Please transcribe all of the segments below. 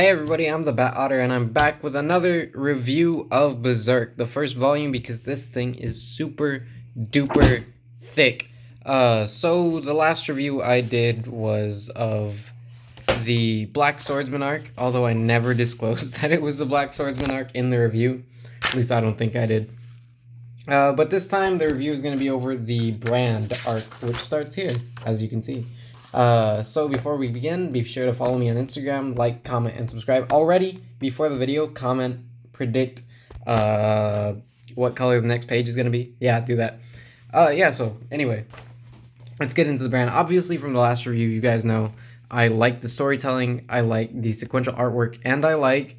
Hey everybody, I'm the Bat Otter, and I'm back with another review of Berserk, the first volume, because this thing is super duper thick. So the last review I did was of the Black Swordsman arc, although I never disclosed that it was the Black Swordsman arc in the review. At least I don't think I did. But this time the review is going to be over the Brand arc, which starts here, as you can see. So before we begin, be sure to follow me on Instagram, like, comment, and subscribe. Already, before the video, comment, predict what color the next page is going to be. Yeah, do that. So anyway, let's get into the Brand. Obviously, from the last review, you guys know I like the storytelling, I like the sequential artwork, and I like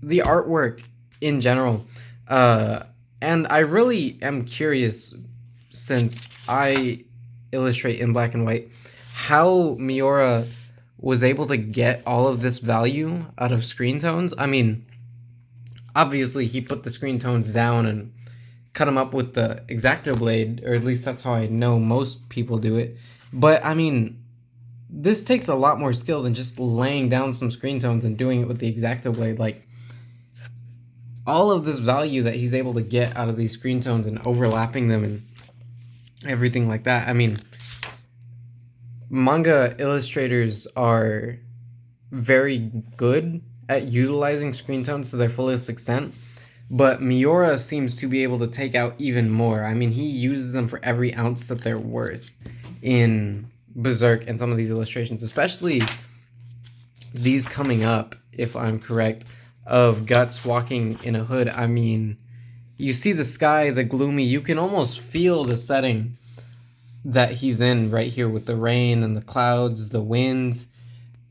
the artwork in general. And I really am curious, since I illustrate in black and white, how Miura was able to get all of this value out of screen tones. I mean, obviously he put the screen tones down and cut them up with the X-Acto blade, or at least that's how I know most people do it. But I mean, this takes a lot more skill than just laying down some screen tones and doing it with the X-Acto blade. Like, all of this value that he's able to get out of these screen tones and overlapping them and everything like that. I mean, manga illustrators are very good at utilizing screen tones to their fullest extent, but Miura seems to be able to take out even more. I mean, he uses them for every ounce that they're worth in Berserk and some of these illustrations, especially these coming up, if I'm correct, of Guts walking in a hood. I mean, you see the sky, the gloomy, you can almost feel the setting that he's in right here with the rain and the clouds, the wind.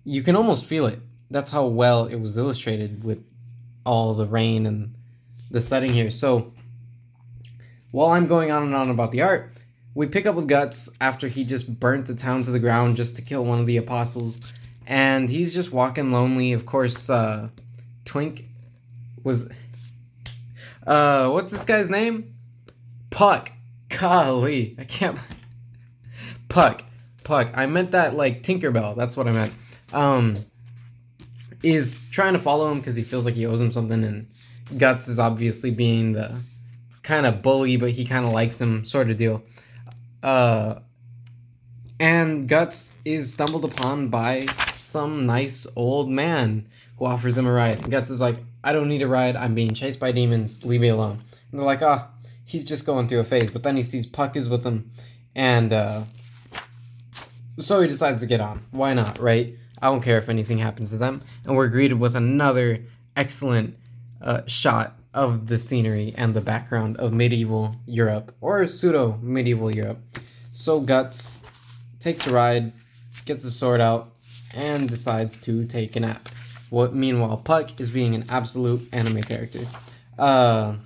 You can almost feel it. That's how well it was illustrated with all the rain and the setting here. So while I'm going on and on about the art, we pick up with Guts after he just burnt the town to the ground just to kill one of the apostles, and he's just walking lonely. Of course, Twink was what's this guy's name? Puck. Golly, I can't. Puck. I meant that like Tinkerbell. That's what I meant. Is trying to follow him because he feels like he owes him something, and Guts is obviously being the kind of bully, but he kind of likes him, sort of deal. And Guts is stumbled upon by some nice old man who offers him a ride. And Guts is like, I don't need a ride. I'm being chased by demons. Leave me alone. And they're like, he's just going through a phase. But then he sees Puck is with him, and so he decides to get on. Why not, right? I don't care if anything happens to them. And we're greeted with another excellent shot of the scenery and the background of medieval Europe, or pseudo-medieval Europe. So Guts takes a ride, gets the sword out, and decides to take a nap. Meanwhile, Puck is being an absolute anime character. So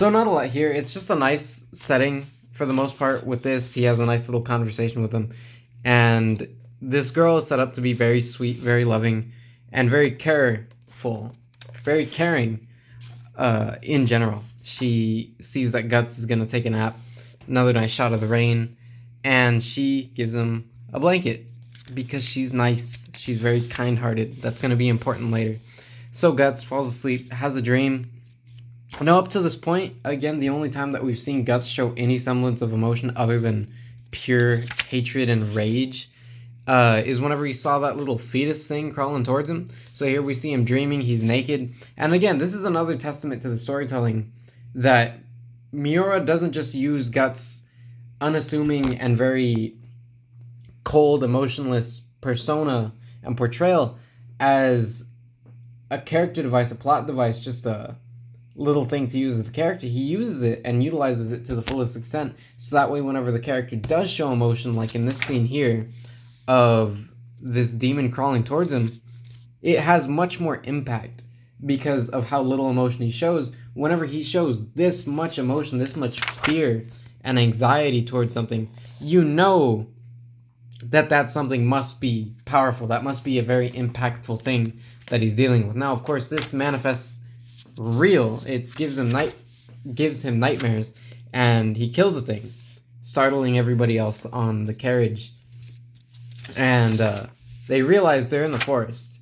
not a lot here. It's just a nice setting for the most part with this. He has a nice little conversation with him. And this girl is set up to be very sweet, very loving, and very careful, very caring in general. She sees that Guts is going to take a nap. Another nice shot of the rain. And she gives him a blanket because she's nice. She's very kind-hearted. That's going to be important later. So Guts falls asleep, has a dream. Now, up to this point, again, the only time that we've seen Guts show any semblance of emotion other than pure hatred and rage is whenever he saw that little fetus thing crawling towards him. So here we see him dreaming, he's naked. And again, this is another testament to the storytelling that Miura doesn't just use Guts' unassuming and very cold, emotionless persona and portrayal as a character device, a plot device, just a little thing to use as the character. He uses it and utilizes it to the fullest extent, so that way whenever the character does show emotion, like in this scene here of this demon crawling towards him, it has much more impact because of how little emotion he shows. Whenever he shows this much emotion, this much fear and anxiety towards something, you know that that something must be powerful. That must be a very impactful thing that he's dealing with. Now, of course, this manifests real. It gives him nightmares, and he kills the thing, startling everybody else on the carriage. And they realize they're in the forest,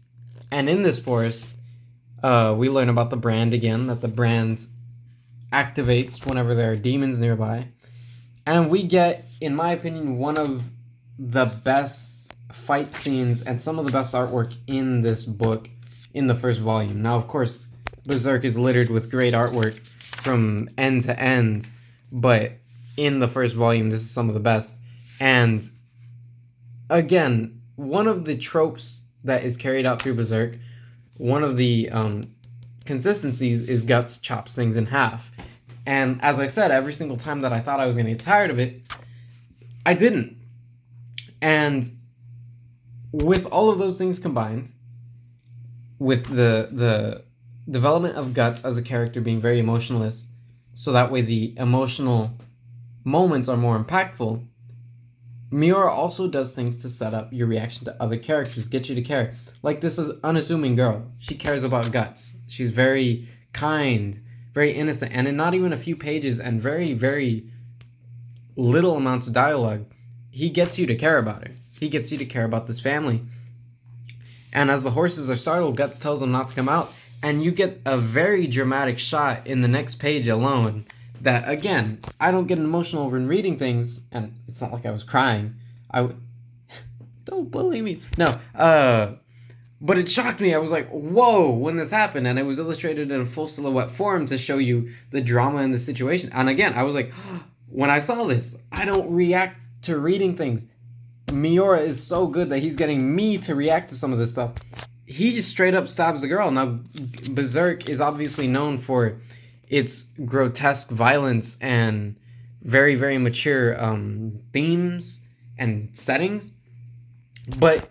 And in this forest, we learn about the brand again, that the brand activates whenever there are demons nearby. And we get, in my opinion, one of the best fight scenes and some of the best artwork in this book in the first volume. Now, of course, Berserk is littered with great artwork from end to end, but in the first volume, this is some of the best. And again, one of the tropes that is carried out through Berserk, one of the consistencies is Guts chops things in half. And as I said, every single time that I thought I was going to get tired of it, I didn't. And with all of those things combined, with the development of Guts as a character being very emotionless, so that way the emotional moments are more impactful, Miura also does things to set up your reaction to other characters, get you to care. Like this is unassuming girl. She cares about Guts. She's very kind, very innocent, and in not even a few pages and very, very little amounts of dialogue, he gets you to care about her. He gets you to care about this family. And as the horses are startled, Guts tells them not to come out, and you get a very dramatic shot in the next page alone that, again, I don't get emotional when reading things, and it's not like I was crying. Don't bully me. No, but it shocked me. I was like, whoa, when this happened, and it was illustrated in a full silhouette form to show you the drama in the situation. And again, I was like, when I saw this, I don't react to reading things. Miura is so good that he's getting me to react to some of this stuff. He just straight up stabs the girl. Now, Berserk is obviously known for its grotesque violence and very, very mature themes and settings. But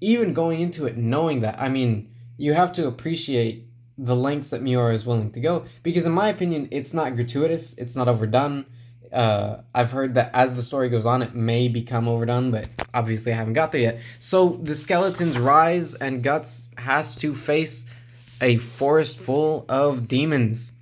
even going into it knowing that, I mean, you have to appreciate the lengths that Miura is willing to go. Because in my opinion, it's not gratuitous. It's not overdone. I've heard that as the story goes on, it may become overdone, but obviously I haven't got there yet. So the skeletons rise, and Guts has to face a forest full of demons.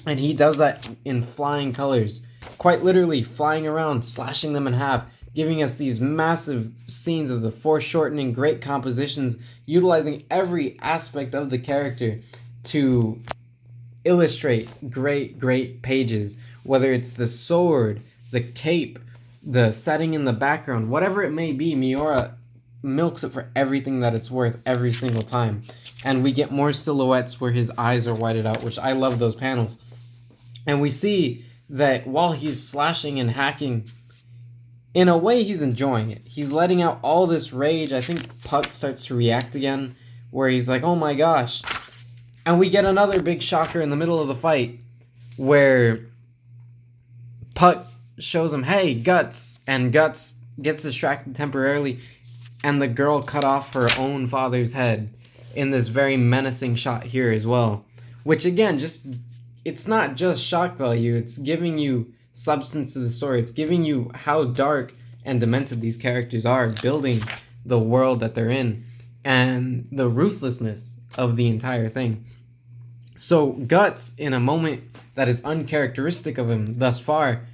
And he does that in flying colors, quite literally flying around, slashing them in half, giving us these massive scenes of the foreshortening, great compositions, utilizing every aspect of the character to illustrate great pages. Whether it's the sword, the cape, the setting in the background, whatever it may be, Miura milks it for everything that it's worth every single time. And we get more silhouettes where his eyes are whited out, which I love those panels. And we see that while he's slashing and hacking, in a way he's enjoying it. He's letting out all this rage. I think Puck starts to react again, where he's like, oh my gosh. And we get another big shocker in the middle of the fight, where Puck shows him, hey, Guts, and Guts gets distracted temporarily, and the girl cut off her own father's head in this very menacing shot here as well. Which, again, it's not just shock value, it's giving you substance to the story. It's giving you how dark and demented these characters are, building the world that they're in, and the ruthlessness of the entire thing. So Guts, in a moment that is uncharacteristic of him thus far,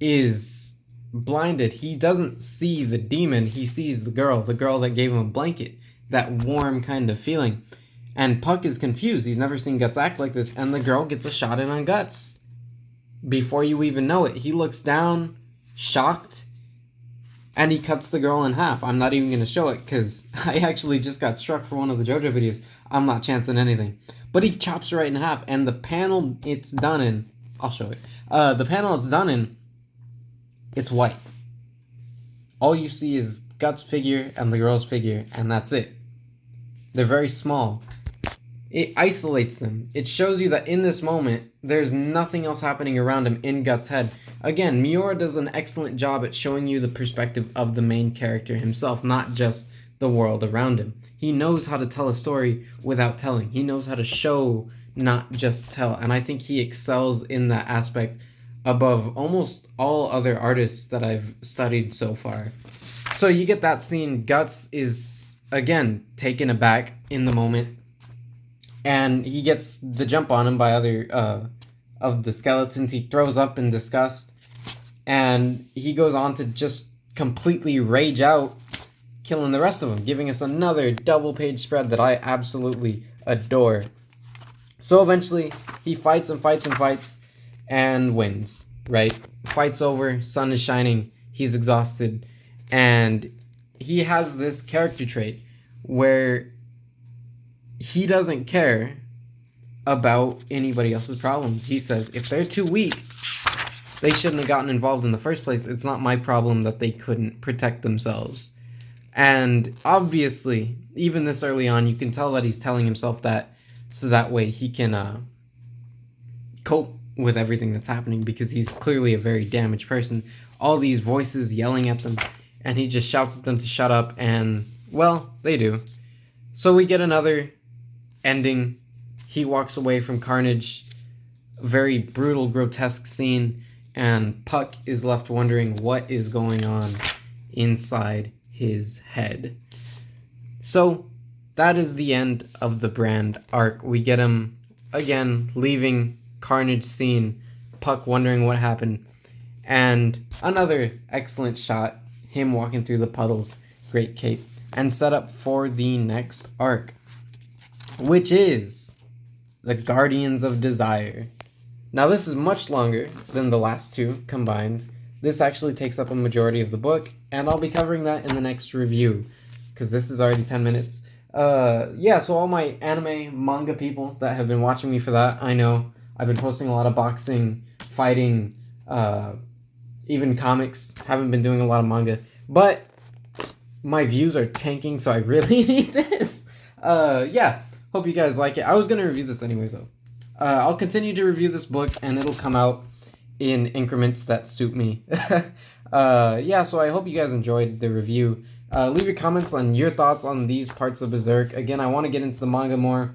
is blinded. He doesn't see the demon, he sees the girl that gave him a blanket, that warm kind of feeling. And Puck is confused. He's never seen Guts act like this, and the girl gets a shot in on Guts. Before you even know it, he looks down, shocked, and he cuts the girl in half. I'm not even going to show it, because I actually just got struck for one of the JoJo videos. I'm not chancing anything. But he chops her right in half, and the panel it's done in, I'll show it. The panel it's done in, it's white. All you see is Guts' figure and the girl's figure, and that's it. They're very small. It isolates them. It shows you that in this moment, there's nothing else happening around him in Guts' head. Again, Miura does an excellent job at showing you the perspective of the main character himself, not just the world around him. He knows how to tell a story without telling. He knows how to show, not just tell. And I think he excels in that aspect above almost all other artists that I've studied so far. So you get that scene. Guts is, again, taken aback in the moment. And he gets the jump on him by other of the skeletons. He throws up in disgust. And he goes on to just completely rage out, killing the rest of them, giving us another double-page spread that I absolutely adore. So eventually, he fights and fights and fights and wins, right? Fight's over, sun is shining, he's exhausted, and he has this character trait where he doesn't care about anybody else's problems. He says, if they're too weak, they shouldn't have gotten involved in the first place. It's not my problem that they couldn't protect themselves. And obviously, even this early on, you can tell that he's telling himself that so that way he can cope with everything that's happening, because he's clearly a very damaged person. All these voices yelling at them, and he just shouts at them to shut up, and, well, they do. So we get another ending. He walks away from Carnage, a very brutal, grotesque scene, and Puck is left wondering what is going on inside his head. So that is the end of the Brand arc. We get him, again, leaving Carnage scene, Puck wondering what happened, and another excellent shot, him walking through the puddles, great cape, and set up for the next arc, which is the Guardians of Desire. Now this is much longer than the last two combined. This actually takes up a majority of the book, and I'll be covering that in the next review, because this is already 10 minutes. Yeah, so all my anime, manga people that have been watching me for that, I know I've been posting a lot of boxing, fighting, even comics. Haven't been doing a lot of manga, but my views are tanking, so I really need this. Yeah, hope you guys like it. I was going to review this anyways, though. I'll continue to review this book, and it'll come out in increments that suit me. Yeah, so I hope you guys enjoyed the review. Leave your comments on your thoughts on these parts of Berserk. Again, I want to get into the manga more,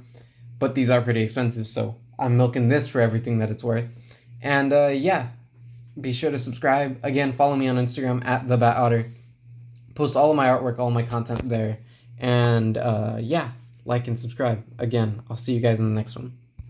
but these are pretty expensive, so I'm milking this for everything that it's worth. And yeah, be sure to subscribe. Again, follow me on Instagram at TheBatOtter. Post all of my artwork, all my content there. And yeah, like and subscribe. Again, I'll see you guys in the next one.